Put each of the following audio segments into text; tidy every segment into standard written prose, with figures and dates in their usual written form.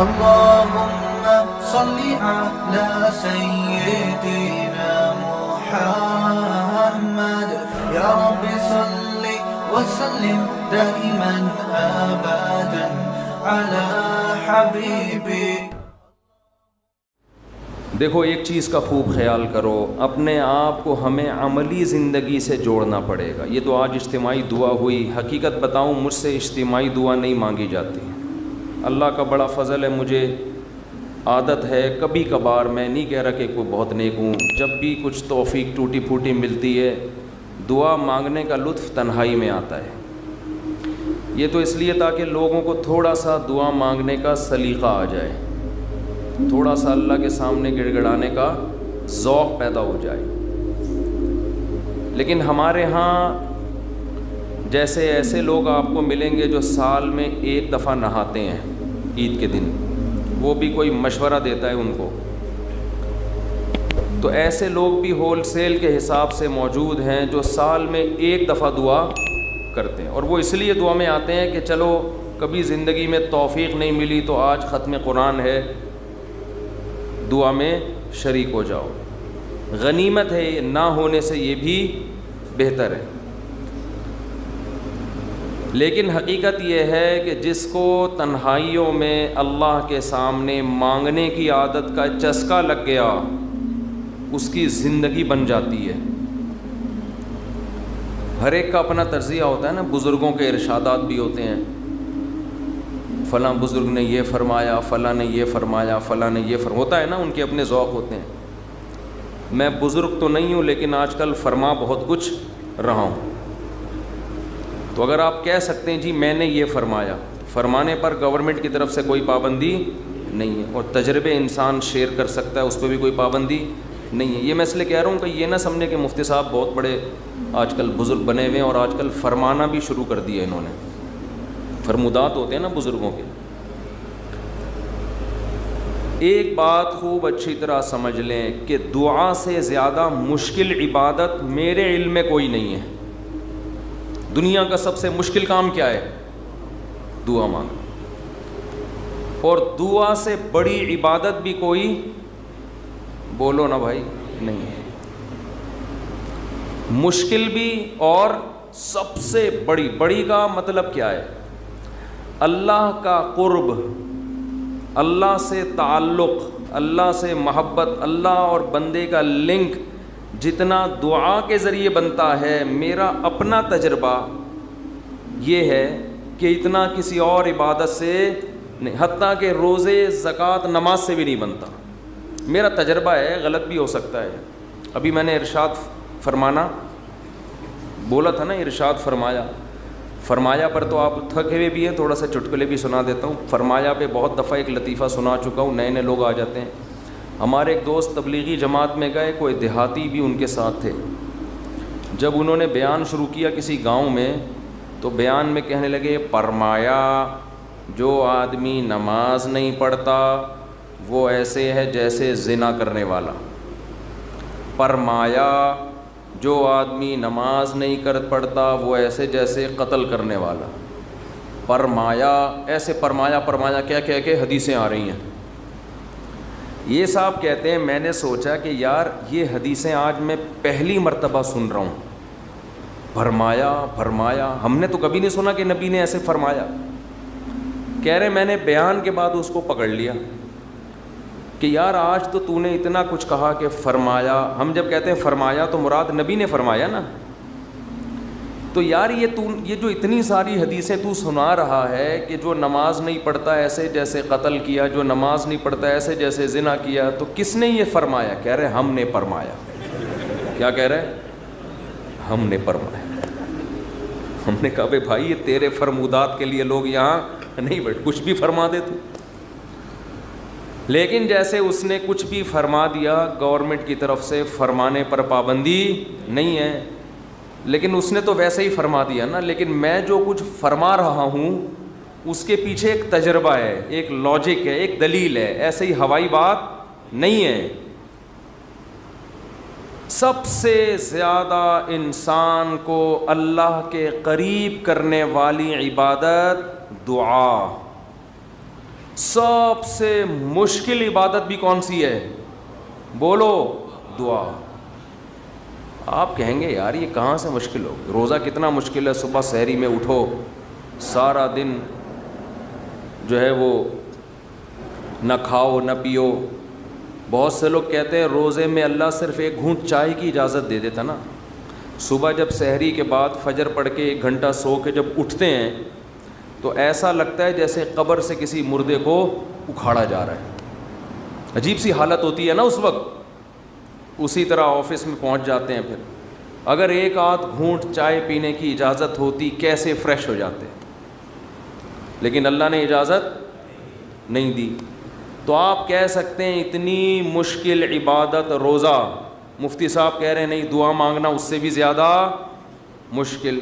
اللهم صل على سيدنا محمد يا رب صل وسلم دائما ابدا على حبيبي. دیکھو ایک چیز کا خوب خیال کرو، اپنے آپ کو ہمیں عملی زندگی سے جوڑنا پڑے گا. یہ تو آج اجتماعی دعا ہوئی، حقیقت بتاؤں مجھ سے اجتماعی دعا نہیں مانگی جاتی. اللہ کا بڑا فضل ہے، مجھے عادت ہے کبھی کبھار، میں نہیں کہہ رہا کہ کوئی بہت نیک ہوں، جب بھی کچھ توفیق ٹوٹی پھوٹی ملتی ہے دعا مانگنے کا لطف تنہائی میں آتا ہے. یہ تو اس لیے تاکہ لوگوں کو تھوڑا سا دعا مانگنے کا سلیقہ آ جائے، تھوڑا سا اللہ کے سامنے گڑ گڑانے کا ذوق پیدا ہو جائے. لیکن ہمارے ہاں جیسے ایسے لوگ آپ کو ملیں گے جو سال میں ایک دفعہ نہاتے ہیں عید کے دن، وہ بھی کوئی مشورہ دیتا ہے ان کو. تو ایسے لوگ بھی ہول سیل کے حساب سے موجود ہیں جو سال میں ایک دفعہ دعا کرتے ہیں، اور وہ اس لیے دعا میں آتے ہیں کہ چلو کبھی زندگی میں توفیق نہیں ملی تو آج ختم قرآن ہے، دعا میں شریک ہو جاؤ. غنیمت ہے، نہ ہونے سے یہ بھی بہتر ہے. لیکن حقیقت یہ ہے کہ جس کو تنہائیوں میں اللہ کے سامنے مانگنے کی عادت کا چسکا لگ گیا اس کی زندگی بن جاتی ہے. ہر ایک کا اپنا طرزیہ ہوتا ہے نا، بزرگوں کے ارشادات بھی ہوتے ہیں، فلاں بزرگ نے یہ فرمایا، فلاں نے یہ فرمایا، فلاں نے یہ ہوتا ہے نا، ان کے اپنے ذوق ہوتے ہیں. میں بزرگ تو نہیں ہوں لیکن آج کل فرما بہت کچھ رہا ہوں. تو اگر آپ کہہ سکتے ہیں جی میں نے یہ فرمایا، فرمانے پر گورنمنٹ کی طرف سے کوئی پابندی نہیں ہے، اور تجربے انسان شیئر کر سکتا ہے، اس پہ بھی کوئی پابندی نہیں ہے. یہ میں اس لیے کہہ رہا ہوں کہ یہ نہ سمجھے کہ مفتی صاحب بہت بڑے آج کل بزرگ بنے ہوئے ہیں اور آج کل فرمانا بھی شروع کر دیا انہوں نے. فرمودات ہوتے ہیں نا بزرگوں کے. ایک بات خوب اچھی طرح سمجھ لیں کہ دعا سے زیادہ مشکل عبادت میرے علم میں کوئی نہیں ہے. دنیا کا سب سے مشکل کام کیا ہے؟ دعا مانگنا. اور دعا سے بڑی عبادت بھی کوئی، بولو نا بھائی، نہیں ہے. مشکل بھی اور سب سے بڑی. بڑی کا مطلب کیا ہے؟ اللہ کا قرب، اللہ سے تعلق، اللہ سے محبت، اللہ اور بندے کا لنک جتنا دعا کے ذریعے بنتا ہے، میرا اپنا تجربہ یہ ہے کہ اتنا کسی اور عبادت سے نہیں، حتیٰ کہ روزے، زکوٰۃ، نماز سے بھی نہیں بنتا. میرا تجربہ ہے، غلط بھی ہو سکتا ہے. ابھی میں نے ارشاد فرمانا بولا تھا نا، ارشاد فرمایا پر تو آپ تھکے ہوئے بھی ہیں، تھوڑا سا چٹکلے بھی سنا دیتا ہوں. فرمایا پہ بہت دفعہ ایک لطیفہ سنا چکا ہوں، نئے لوگ آ جاتے ہیں. ہمارے ایک دوست تبلیغی جماعت میں گئے، کوئی دیہاتی بھی ان کے ساتھ تھے. جب انہوں نے بیان شروع کیا کسی گاؤں میں، تو بیان میں کہنے لگے فرمایا جو آدمی نماز نہیں پڑھتا وہ ایسے ہے جیسے زنا کرنے والا. فرمایا جو آدمی نماز نہیں پڑھتا وہ ایسے جیسے قتل کرنے والا. فرمایا ایسے فرمایا کیا کہہ کے حدیثیں آ رہی ہیں. یہ صاحب کہتے ہیں میں نے سوچا کہ یار یہ حدیثیں آج میں پہلی مرتبہ سن رہا ہوں. فرمایا ہم نے تو کبھی نہیں سنا کہ نبی نے ایسے فرمایا. کہہ رہے میں نے بیان کے بعد اس کو پکڑ لیا کہ یار آج تو نے اتنا کچھ کہا کہ فرمایا. ہم جب کہتے ہیں فرمایا تو مراد نبی نے فرمایا نا. تو یار یہ جو اتنی ساری حدیثیں تو سنا رہا ہے کہ جو نماز نہیں پڑھتا ایسے جیسے قتل کیا، جو نماز نہیں پڑھتا ایسے جیسے زنا کیا، تو کس نے یہ فرمایا؟ کہہ رہے ہم نے فرمایا. کیا کہہ رہے؟ ہم نے فرمایا. ہم نے کہا بھائی یہ تیرے فرمودات کے لیے لوگ یہاں نہیں بیٹھ، کچھ بھی فرما دے تو. لیکن جیسے اس نے کچھ بھی فرما دیا، گورنمنٹ کی طرف سے فرمانے پر پابندی نہیں ہے، لیکن اس نے تو ویسے ہی فرما دیا نا. لیکن میں جو کچھ فرما رہا ہوں اس کے پیچھے ایک تجربہ ہے، ایک لاجک ہے، ایک دلیل ہے، ایسے ہی ہوائی بات نہیں ہے. سب سے زیادہ انسان کو اللہ کے قریب کرنے والی عبادت دعا. سب سے مشکل عبادت بھی کون سی ہے؟ بولو، دعا۔ آپ کہیں گے یار یہ کہاں سے مشکل ہو؟ روزہ کتنا مشکل ہے، صبح سحری میں اٹھو، سارا دن جو ہے وہ نہ کھاؤ نہ پیو۔ بہت سے لوگ کہتے ہیں روزے میں اللہ صرف ایک گھونٹ چائے کی اجازت دے دیتا نا۔ صبح جب سحری کے بعد فجر پڑھ کے 1 گھنٹہ سو کے جب اٹھتے ہیں تو ایسا لگتا ہے جیسے قبر سے کسی مردے کو اکھاڑا جا رہا ہے، عجیب سی حالت ہوتی ہے نا اس وقت۔ اسی طرح آفس میں پہنچ جاتے ہیں، پھر اگر ایک آدھ گھونٹ چائے پینے کی اجازت ہوتی کیسے فریش ہو جاتے، لیکن اللہ نے اجازت نہیں دی۔ تو آپ کہہ سکتے ہیں اتنی مشکل عبادت روزہ، مفتی صاحب کہہ رہے ہیں نہیں، دعا مانگنا اس سے بھی زیادہ مشکل۔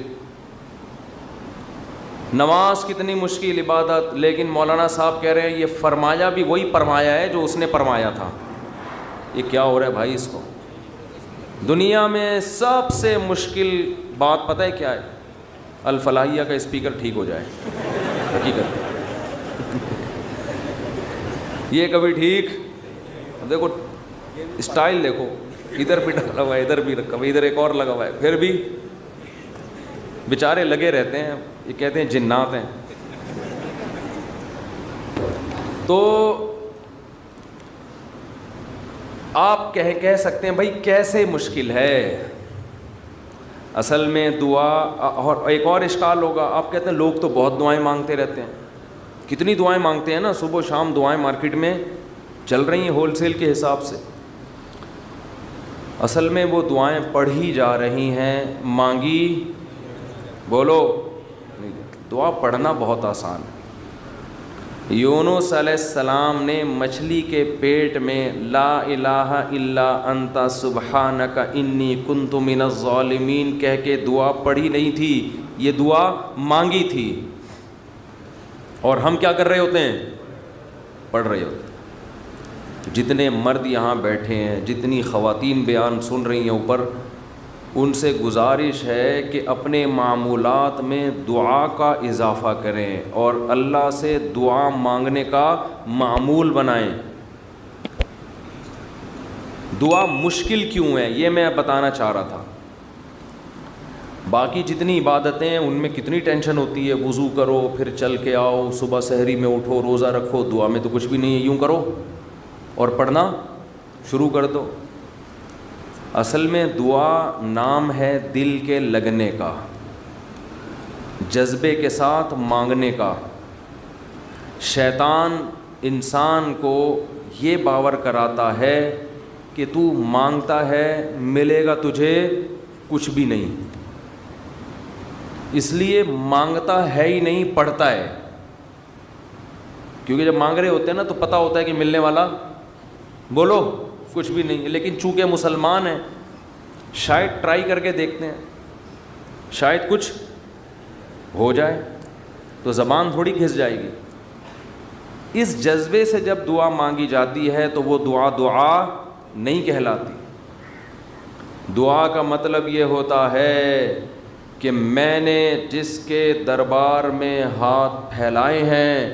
نماز کتنی مشکل عبادت، لیکن مولانا صاحب کہہ رہے ہیں یہ فرمایا بھی وہی فرمایا ہے جو اس نے فرمایا تھا۔ یہ کیا ہو رہا ہے بھائی؟ اس کو دنیا میں سب سے مشکل بات پتہ ہے کیا ہے؟ الفلاحیہ کا اسپیکر ٹھیک ہو جائے، حقیقت یہ کبھی ٹھیک، دیکھو اسٹائل دیکھو، ادھر بھی ڈالا ہوا ہے، ادھر بھی رکھا ہوا ہے، ادھر ایک اور لگا ہوا ہے، پھر بھی بیچارے لگے رہتے ہیں، یہ کہتے ہیں جنات ہیں۔ تو آپ کہہ سکتے ہیں بھائی کیسے مشکل ہے؟ اصل میں دعا، اور ایک اور اشکال ہوگا، آپ کہتے ہیں لوگ تو بہت دعائیں مانگتے رہتے ہیں، کتنی دعائیں مانگتے ہیں نا، صبح و شام دعائیں مارکیٹ میں چل رہی ہیں ہول سیل کے حساب سے۔ اصل میں وہ دعائیں پڑھی جا رہی ہیں، مانگی بولو نہیں۔ دعا پڑھنا بہت آسان ہے۔ یونس علیہ السلام نے مچھلی کے پیٹ میں لا الہ الا انت سبحانک انی کنت من الظالمین کہہ کے دعا پڑھی نہیں تھی، یہ دعا مانگی تھی۔ اور ہم کیا کر رہے ہوتے ہیں؟ پڑھ رہے ہوتے ہیں۔ جتنے مرد یہاں بیٹھے ہیں، جتنی خواتین بیان سن رہی ہیں اوپر، ان سے گزارش ہے کہ اپنے معمولات میں دعا کا اضافہ کریں اور اللہ سے دعا مانگنے کا معمول بنائیں۔ دعا مشکل کیوں ہے یہ میں بتانا چاہ رہا تھا۔ باقی جتنی عبادتیں ہیں ان میں کتنی ٹینشن ہوتی ہے، وضو کرو، پھر چل کے آؤ، صبح سحری میں اٹھو، روزہ رکھو۔ دعا میں تو کچھ بھی نہیں ہے، یوں کرو اور پڑھنا شروع کر دو۔ اصل میں دعا نام ہے دل کے لگنے کا، جذبے کے ساتھ مانگنے کا۔ شیطان انسان کو یہ باور کراتا ہے کہ تو مانگتا ہے ملے گا تجھے کچھ بھی نہیں، اس لیے مانگتا ہے ہی نہیں، پڑھتا ہے۔ کیونکہ جب مانگ رہے ہوتے ہیں نا تو پتہ ہوتا ہے کہ ملنے والا بولو کچھ بھی نہیں، لیکن چونکہ مسلمان ہیں شاید ٹرائی کر کے دیکھتے ہیں، شاید کچھ ہو جائے، تو زبان تھوڑی گھس جائے گی۔ اس جذبے سے جب دعا مانگی جاتی ہے تو وہ دعا نہیں کہلاتی۔ دعا کا مطلب یہ ہوتا ہے کہ میں نے جس کے دربار میں ہاتھ پھیلائے ہیں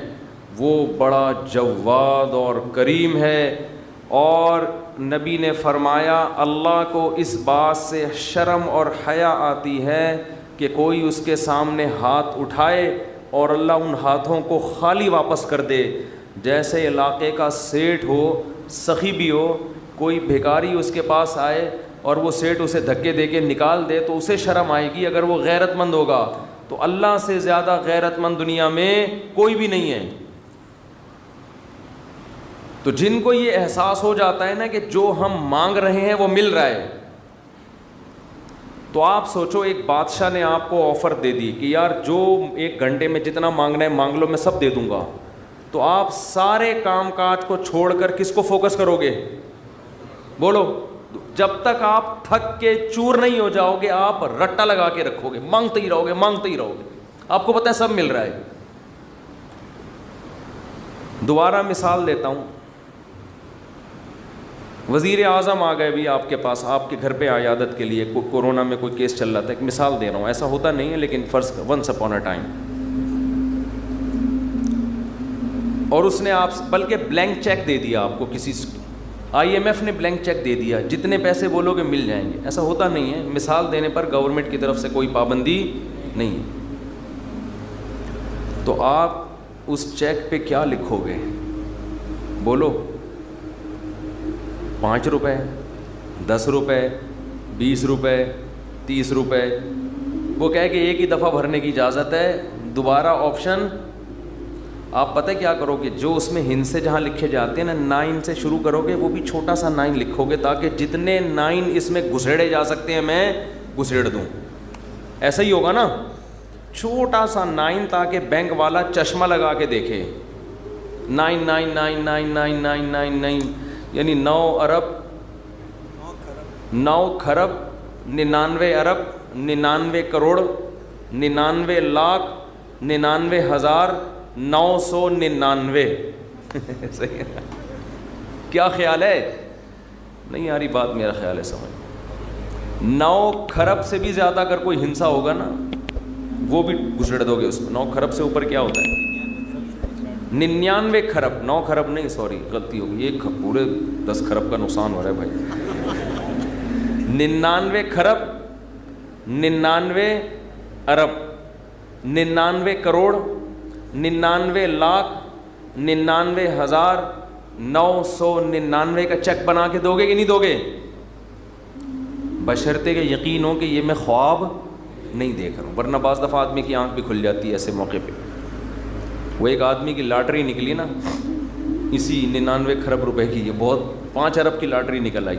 وہ بڑا جواد اور کریم ہے، اور نبی نے فرمایا اللہ کو اس بات سے شرم اور حیا آتی ہے کہ کوئی اس کے سامنے ہاتھ اٹھائے اور اللہ ان ہاتھوں کو خالی واپس کر دے۔ جیسے علاقے کا سیٹھ ہو، سخی بھی ہو، کوئی بھکاری اس کے پاس آئے اور وہ سیٹھ اسے دھکے دے کے نکال دے تو اسے شرم آئے گی اگر وہ غیرت مند ہوگا۔ تو اللہ سے زیادہ غیرت مند دنیا میں کوئی بھی نہیں ہے۔ تو جن کو یہ احساس ہو جاتا ہے نا کہ جو ہم مانگ رہے ہیں وہ مل رہا ہے، تو آپ سوچو ایک بادشاہ نے آپ کو آفر دے دی کہ یار جو 1 گھنٹے میں جتنا مانگنا ہے مانگ لو، میں سب دے دوں گا، تو آپ سارے کام کاج کو چھوڑ کر کس کو فوکس کرو گے؟ بولو۔ جب تک آپ تھک کے چور نہیں ہو جاؤ گے آپ رٹا لگا کے رکھو گے، مانگتے ہی رہو گے، مانگتے ہی رہو گے۔ آپ کو پتہ ہے سب مل رہا ہے۔ دوبارہ مثال دیتا ہوں، وزیر اعظم آ گئے بھی آپ کے پاس، آپ کے گھر پہ عیادت کے لیے، کورونا میں کوئی کیس چل رہا تھا، ایک مثال دے رہا ہوں، ایسا ہوتا نہیں ہے لیکن فرض ونس اپون اے ٹائم اور اس نے آپ بلکہ بلینک چیک دے دیا آپ کو، کسی IMF نے بلینک چیک دے دیا، جتنے پیسے بولو گے مل جائیں گے. ایسا ہوتا نہیں ہے. مثال دینے پر گورنمنٹ کی طرف سے کوئی پابندی نہیں ہے. تو آپ اس چیک پہ کیا لکھو گے؟ بولو. 5 روپے، 10 روپے، 20 روپے، 30 روپے. وہ کہے کہ ایک ہی دفعہ بھرنے کی اجازت ہے، دوبارہ آپشن. آپ پتہ کیا کرو گے؟ جو اس میں ہندسے جہاں لکھے جاتے ہیں نا، 9 سے شروع کرو گے، وہ بھی چھوٹا سا 9 لکھو گے تاکہ جتنے 9 اس میں گھسیڑے جا سکتے ہیں میں گھسیڑ دوں. ایسا ہی ہوگا نا، چھوٹا سا 9 تاکہ بینک والا چشمہ لگا کے دیکھے. 9 یعنی 9 ارب 9 کھرب 99 ارب 99 کروڑ 99 لاکھ 99,999. صحیح ہے. کیا خیال ہے؟ نہیں آ رہی بات؟ میرا خیال ہے سمجھ. 9 کھرب سے بھی زیادہ اگر کوئی ہنسا ہوگا نا، وہ بھی گھسڑ دو گے اس میں. 9 کھرب سے اوپر کیا ہوتا ہے؟ 99 کھرب. 9 کھرب نہیں، سوری غلطی ہوگی. یہ پورے 10 کھرب کا نقصان ہو رہا ہے بھائی. 99 کھرب 99 ارب 99 کروڑ 99 لاکھ 99,999 کا چیک بنا کے دو گے کہ نہیں دو گے؟ بشرطے کہ یقین ہو کہ یہ میں خواب نہیں دیکھ رہا ہوں. ورنہ بعض دفعہ آدمی کی آنکھ بھی کھل جاتی ہے ایسے موقع پہ. وہ ایک آدمی کی لاٹری نکلی نا، اسی 99 کھرب روپے کی، یہ بہت 5 ارب کی لاٹری نکل آئی.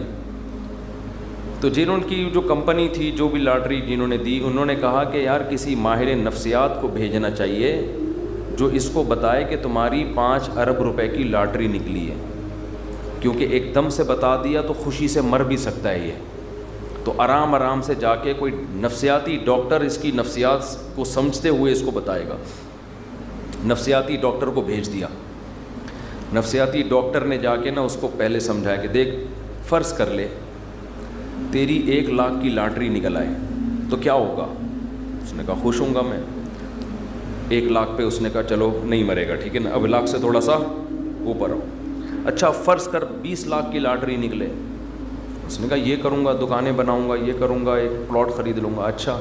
تو جنہوں کی جو کمپنی تھی، جو بھی لاٹری جنہوں نے دی، انہوں نے کہا کہ یار کسی ماہر نفسیات کو بھیجنا چاہیے جو اس کو بتائے کہ تمہاری 5 ارب روپے کی لاٹری نکلی ہے، کیونکہ ایک دم سے بتا دیا تو خوشی سے مر بھی سکتا ہے یہ. تو آرام آرام سے جا کے کوئی نفسیاتی ڈاکٹر اس کی نفسیات کو سمجھتے ہوئے اس کو بتائے گا. نفسیاتی ڈاکٹر کو بھیج دیا. نفسیاتی ڈاکٹر نے جا کے نا اس کو پہلے سمجھایا کہ دیکھ، فرض کر لے تیری 1 لاکھ کی لاٹری نکل آئے تو کیا ہوگا؟ اس نے کہا خوش ہوں گا میں. 1 لاکھ پہ اس نے کہا چلو نہیں مرے گا، ٹھیک ہے نا، اب 1 لاکھ سے تھوڑا سا اوپر آؤ. اچھا فرض کر 20 لاکھ کی لاٹری نکلے. اس نے کہا یہ کروں گا، دکانیں بناؤں گا، یہ کروں گا، ایک پلاٹ خرید لوں گا. اچھا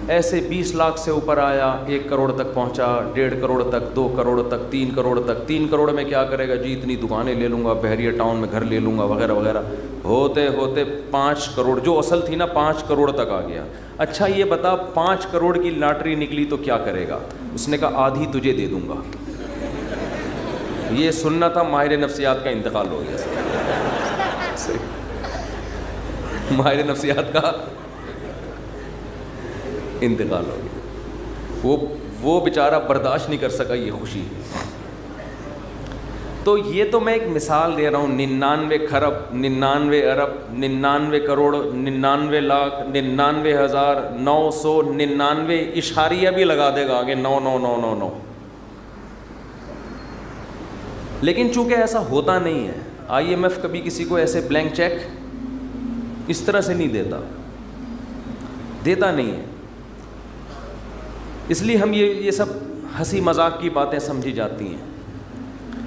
ایسے 20 لاکھ سے اوپر آیا، 1 کروڑ تک پہنچا، 1.5 کروڑ تک، 2 کروڑ تک، 3 کروڑ تک. 3 کروڑ میں کیا کرے گا جی؟ اتنی دکانیں لے لوں گا، بحریہ ٹاؤن میں گھر لے لوں گا، وغیرہ وغیرہ. ہوتے ہوتے 5 کروڑ جو اصل تھی نا 5 کروڑ تک آ گیا. اچھا یہ بتا 5 کروڑ کی لاٹری نکلی تو کیا کرے گا؟ اس نے کہا آدھی تجھے دے دوں گا. یہ سننا تھا ماہر نفسیات کا انتقال ہو گیا. ماہر نفسیات کا انتقال ہو گیا. وہ بیچارہ برداشت نہیں کر سکا یہ خوشی. تو یہ تو میں ایک مثال دے رہا ہوں. 99 کھرب 99 ارب 99 کروڑ 99 لاکھ 99,999 اشاریہ بھی لگا دے گا آگے 99999. لیکن چونکہ ایسا ہوتا نہیں ہے، IMF کبھی کسی کو ایسے بلینک چیک اس طرح سے نہیں دیتا نہیں ہے. اس لیے ہم یہ سب ہنسی مذاق کی باتیں سمجھی جاتی ہیں.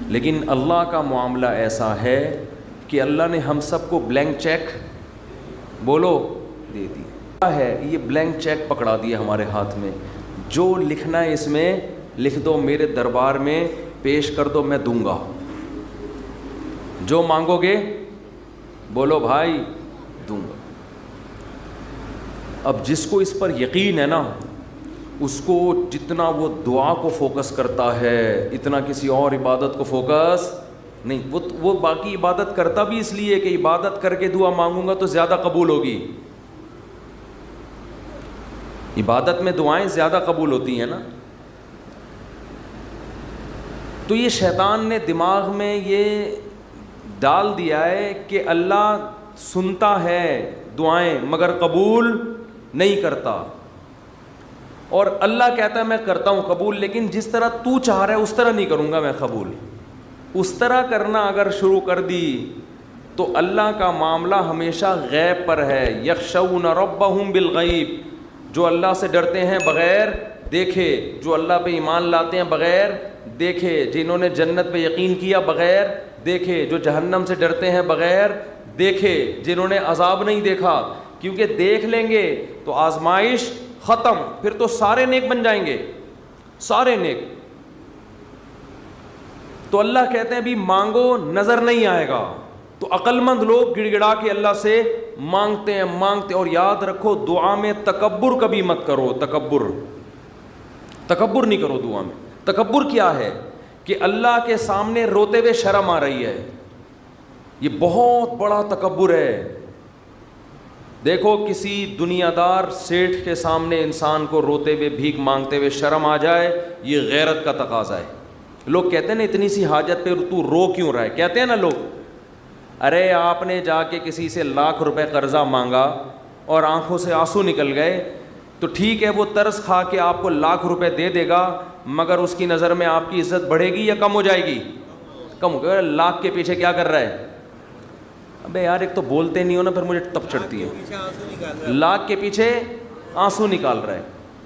لیکن اللہ کا معاملہ ایسا ہے کہ اللہ نے ہم سب کو بلینک چیک بولو دے دی ہے. یہ بلینک چیک پکڑا دیا ہمارے ہاتھ میں. جو لکھنا ہے اس میں لکھ دو، میرے دربار میں پیش کر دو، میں دوں گا. جو مانگو گے بولو بھائی دوں گا. اب جس کو اس پر یقین ہے نا، اس کو جتنا وہ دعا کو فوکس کرتا ہے اتنا کسی اور عبادت کو فوکس نہیں. وہ باقی عبادت کرتا بھی اس لیے کہ عبادت کر کے دعا مانگوں گا تو زیادہ قبول ہوگی. عبادت میں دعائیں زیادہ قبول ہوتی ہیں نا. تو یہ شیطان نے دماغ میں یہ ڈال دیا ہے کہ اللہ سنتا ہے دعائیں مگر قبول نہیں کرتا. اور اللہ کہتا ہے میں کرتا ہوں قبول، لیکن جس طرح تو چاہ رہا ہے اس طرح نہیں کروں گا میں قبول. اس طرح کرنا اگر شروع کر دی تو اللہ کا معاملہ ہمیشہ غیب پر ہے. یخشون ربہم بالغیب، جو اللہ سے ڈرتے ہیں بغیر دیکھے، جو اللہ پہ ایمان لاتے ہیں بغیر دیکھے, جنہوں نے جنت پہ یقین کیا بغیر دیکھے, جو جہنم سے ڈرتے ہیں بغیر دیکھے, جنہوں نے عذاب نہیں دیکھا, کیونکہ دیکھ لیں گے تو آزمائش ختم, پھر تو سارے نیک بن جائیں گے, سارے نیک. تو اللہ کہتے ہیں ابھی مانگو, نظر نہیں آئے گا. تو عقل مند لوگ گڑ گڑا کے اللہ سے مانگتے ہیں مانگتے. اور یاد رکھو دعا میں تکبر کبھی مت کرو, تکبر نہیں کرو دعا میں. تکبر کیا ہے کہ اللہ کے سامنے روتے ہوئے شرم آ رہی ہے, یہ بہت بڑا تکبر ہے. دیکھو کسی دنیا دار سیٹھ کے سامنے انسان کو روتے ہوئے بھیک مانگتے ہوئے شرم آ جائے, یہ غیرت کا تقاضا ہے. لوگ کہتے ہیں نا اتنی سی حاجت پہ تو رو کیوں رہا ہے, کہتے ہیں نا لوگ, ارے آپ نے جا کے کسی سے لاکھ روپے قرضہ مانگا اور آنکھوں سے آنسو نکل گئے, تو ٹھیک ہے وہ ترس کھا کے آپ کو لاکھ روپے دے دے گا, مگر اس کی نظر میں آپ کی عزت بڑھے گی یا کم ہو جائے گی؟ کم ہو گیا. لاکھ کے پیچھے کیا کر رہا ہے؟ ابے یار ایک تو بولتے نہیں ہو نا, پھر مجھے تپ چڑھتی ہے. لاکھ کے پیچھے آنسو نکال رہا ہے.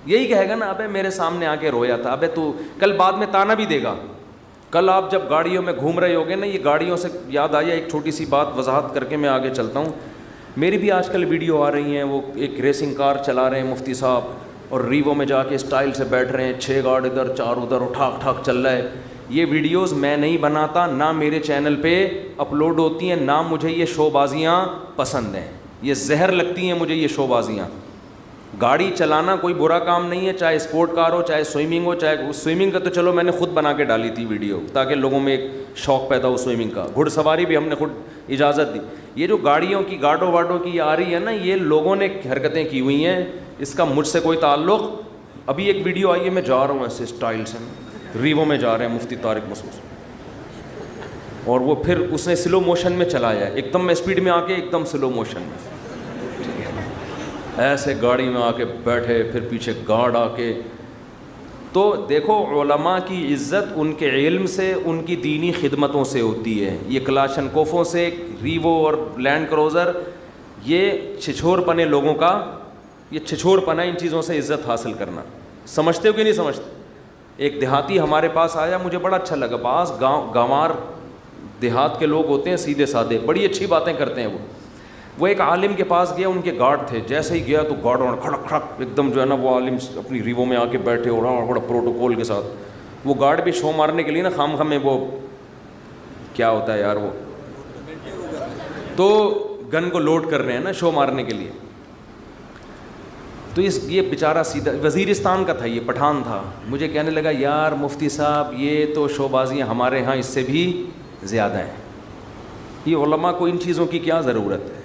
یہی کہے گا نا ابے میرے سامنے آ کے رویا تھا, ابے تو کل بعد میں تانا بھی دے گا. کل آپ جب گاڑیوں میں گھوم رہے ہوگے نا, یہ گاڑیوں سے یاد آیا ایک چھوٹی سی بات وضاحت کر کے میں آگے چلتا ہوں. میری بھی آج کل ویڈیو آ رہی ہیں, وہ ایک ریسنگ کار چلا رہے ہیں مفتی صاحب, اور ریوو میں جا کے اسٹائل سے بیٹھ رہے ہیں, 6 گاڑ ادھر 4 ادھر, ٹھاک ٹھاک چل رہا ہے. یہ ویڈیوز میں نہیں بناتا, نہ میرے چینل پہ اپلوڈ ہوتی ہیں, نہ مجھے یہ شو بازیاں پسند ہیں. یہ زہر لگتی ہیں مجھے یہ شو بازیاں. گاڑی چلانا کوئی برا کام نہیں ہے, چاہے اسپورٹ کار ہو, چاہے سوئمنگ ہو. چاہے سوئمنگ کا تو چلو میں نے خود بنا کے ڈالی تھی ویڈیو, تاکہ لوگوں میں ایک شوق پیدا ہو سوئمنگ کا. گھڑ سواری بھی ہم نے خود اجازت دی. یہ جو گاڑیوں کی گاڑوں واڑوں کی آ رہی ہے نا, یہ لوگوں نے حرکتیں کی ہوئی ہیں, اس کا مجھ سے کوئی تعلق. ابھی ایک ویڈیو آئی ہے, میں جا رہا ہوں ایسے اسٹائل سے, ریوو میں جا رہے ہیں مفتی طارق مسعود, اور وہ پھر اس نے سلو موشن میں چلایا ہے, ایک دم میں اسپیڈ میں آ کے ایک دم سلو موشن میں ایسے گاڑی میں آ کے بیٹھے, پھر پیچھے گارڈ آ کے. تو دیکھو علماء کی عزت ان کے علم سے, ان کی دینی خدمتوں سے ہوتی ہے. یہ کلاشن کوفوں سے, ریوو اور لینڈ کروزر, یہ چھچور پنے لوگوں کا, یہ چھچور پنا ان چیزوں سے عزت حاصل کرنا. سمجھتے ہو کہ نہیں سمجھتے؟ ایک دیہاتی ہمارے پاس آیا, مجھے بڑا اچھا لگا. بعض گاوار دیہات کے لوگ ہوتے ہیں سیدھے سادے, بڑی اچھی باتیں کرتے ہیں. وہ ایک عالم کے پاس گیا, ان کے گارڈ تھے, جیسے ہی گیا تو گارڈ کھڑک کھڑک ایک دم جو ہے نا, وہ عالم اپنی ریوو میں آ کے بیٹھے اور بڑا پروٹوکول کے ساتھ. وہ گارڈ بھی شو مارنے کے لیے نا, خام خام میں وہ کیا ہوتا ہے یار, وہ تو گن کو لوڈ کر رہے ہیں نا شو مارنے کے لیے. تو یہ بیچارہ سیدھا وزیرستان کا تھا, یہ پٹھان تھا. مجھے کہنے لگا یار مفتی صاحب یہ تو شو بازیاں ہمارے ہاں اس سے بھی زیادہ ہیں. یہ علماء کو ان چیزوں کی کیا ضرورت ہے؟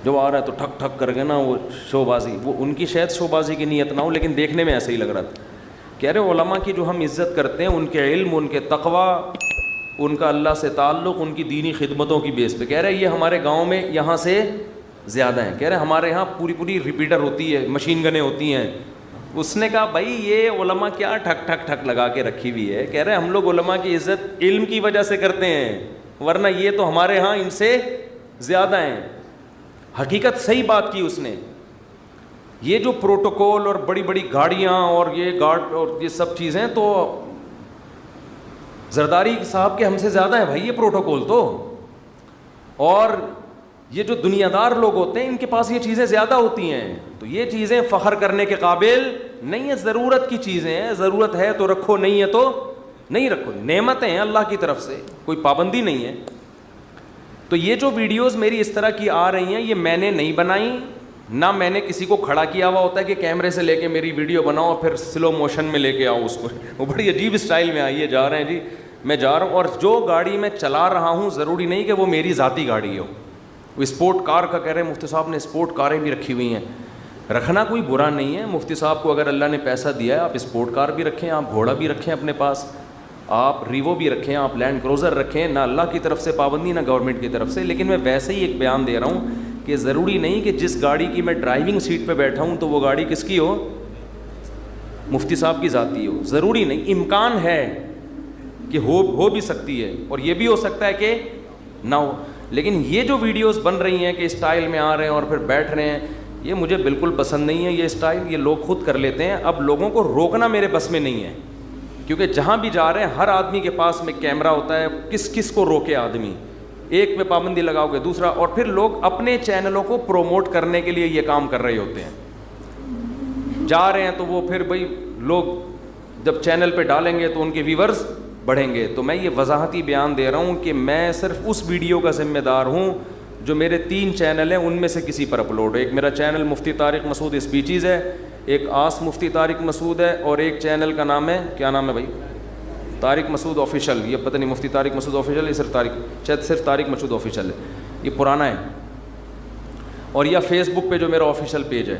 جو آ رہا ہے تو ٹھک ٹھک کر کے نا وہ شو بازی, وہ ان کی شاید شو بازی کی نیت نہ ہو, لیکن دیکھنے میں ایسے ہی لگ رہا تھا. کہہ رہے علماء کی جو ہم عزت کرتے ہیں, ان کے علم, ان کے تقوی, ان کا اللہ سے تعلق, ان کی دینی خدمتوں کی بیس پہ. کہہ رہے یہ ہمارے گاؤں میں یہاں سے زیادہ ہیں. کہہ رہے ہمارے یہاں پوری ریپیٹر ہوتی ہے, مشین گنیں ہوتی ہیں. اس نے کہا بھائی یہ علماء کیا ٹھک ٹھک ٹھک لگا کے رکھی ہوئی ہے. کہہ رہے ہم لوگ علماء کی عزت علم کی وجہ سے کرتے ہیں, ورنہ یہ تو ہمارے ہاں ان سے زیادہ ہیں. حقیقت صحیح بات کی اس نے. یہ جو پروٹوکول اور بڑی بڑی گاڑیاں اور یہ گارڈ اور یہ سب چیزیں تو زرداری صاحب کے ہم سے زیادہ ہیں بھائی یہ پروٹوکول تو. اور یہ جو دنیا دار لوگ ہوتے ہیں ان کے پاس یہ چیزیں زیادہ ہوتی ہیں. تو یہ چیزیں فخر کرنے کے قابل نہیں ہے, ضرورت کی چیزیں ہیں. ضرورت ہے تو رکھو, نہیں ہے تو نہیں رکھو. نعمتیں ہیں اللہ کی طرف سے, کوئی پابندی نہیں ہے. تو یہ جو ویڈیوز میری اس طرح کی آ رہی ہیں, یہ میں نے نہیں بنائی, نہ میں نے کسی کو کھڑا کیا ہوا ہوتا ہے کہ کیمرے سے لے کے میری ویڈیو بناؤ پھر سلو موشن میں لے کے آؤ اس کو. وہ بڑی عجیب اسٹائل میں آئی ہے, جا رہے ہیں جی میں جا رہا ہوں. اور جو گاڑی میں چلا رہا ہوں ضروری نہیں کہ وہ میری ذاتی گاڑی ہو. وہ اسپورٹ کار کا کہہ رہے ہیں مفتی صاحب نے اسپورٹ کاریں بھی رکھی ہوئی ہیں. رکھنا کوئی برا نہیں ہے. مفتی صاحب کو اگر اللہ نے پیسہ دیا ہے, آپ اسپورٹ کار بھی رکھیں, آپ گھوڑا بھی رکھیں اپنے پاس, آپ ریوو بھی رکھیں, آپ لینڈ کروزر رکھیں. نہ اللہ کی طرف سے پابندی, نہ گورنمنٹ کی طرف سے. لیکن میں ویسے ہی ایک بیان دے رہا ہوں کہ ضروری نہیں کہ جس گاڑی کی میں ڈرائیونگ سیٹ پہ بیٹھا ہوں تو وہ گاڑی کس کی ہو, مفتی صاحب کی ذاتی ہو. ضروری نہیں, امکان ہے کہ ہو بھی سکتی ہے, اور یہ بھی ہو سکتا ہے کہ نہ ہو. لیکن یہ جو ویڈیوز بن رہی ہیں کہ اسٹائل میں آ رہے ہیں اور پھر بیٹھ رہے ہیں, یہ مجھے بالکل پسند نہیں ہے. یہ اسٹائل یہ لوگ خود کر لیتے ہیں. اب لوگوں کو روکنا میرے بس میں نہیں ہے. کیونکہ جہاں بھی جا رہے ہیں ہر آدمی کے پاس میں کیمرہ ہوتا ہے, کس کس کو روکے آدمی, ایک پہ پابندی لگاؤ گے دوسرا, اور پھر لوگ اپنے چینلوں کو پروموٹ کرنے کے لیے یہ کام کر رہے ہوتے ہیں. جا رہے ہیں تو وہ پھر بھائی لوگ جب چینل پہ ڈالیں گے تو ان کے ویورز بڑھیں گے. تو میں یہ وضاحتی بیان دے رہا ہوں کہ میں صرف اس ویڈیو کا ذمہ دار ہوں جو میرے 3 چینل ہیں ان میں سے کسی پر اپلوڈ ہے. ایک میرا چینل مفتی طارق مسعود اسپیچز ہے, ایک آس مفتی طارق مسعود ہے, اور ایک چینل کا نام ہے, کیا نام ہے بھائی, طارق مسعود آفیشیل. یہ پتہ نہیں مفتی طارق مسعود آفیشیل, یہ صرف طارق مسعود آفیشیل ہے, یہ پرانا ہے. اور یا فیس بک پہ جو میرا آفیشیل پیج ہے.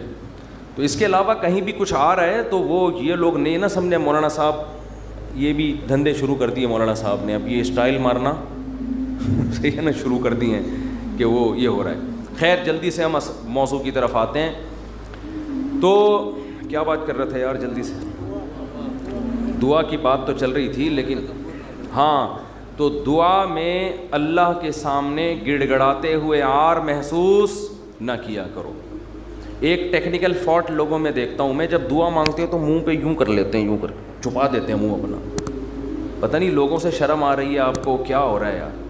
تو اس کے علاوہ کہیں بھی کچھ آ رہا ہے تو وہ یہ لوگ نہیں نہ سمجھے مولانا صاحب یہ بھی دھندے شروع کر دیے مولانا صاحب نے, اب یہ اسٹائل مارنا صحیح ہے نا شروع کر دیے ہیں کہ وہ یہ ہو رہا ہے. خیر جلدی سے ہم موضوع کی طرف آتے ہیں. تو کیا بات کر رہے تھے یار, جلدی سے دعا کی بات تو چل رہی تھی, لیکن ہاں تو دعا میں اللہ کے سامنے گڑ گڑاتے ہوئے عار محسوس نہ کیا کرو. ایک ٹیکنیکل فالٹ لوگوں میں دیکھتا ہوں میں, جب دعا مانگتے ہیں تو منہ پہ یوں کر لیتے ہیں, یوں کر چھپا دیتے ہیں منہ اپنا. پتہ نہیں لوگوں سے شرم آ رہی ہے آپ کو, کیا ہو رہا ہے یار.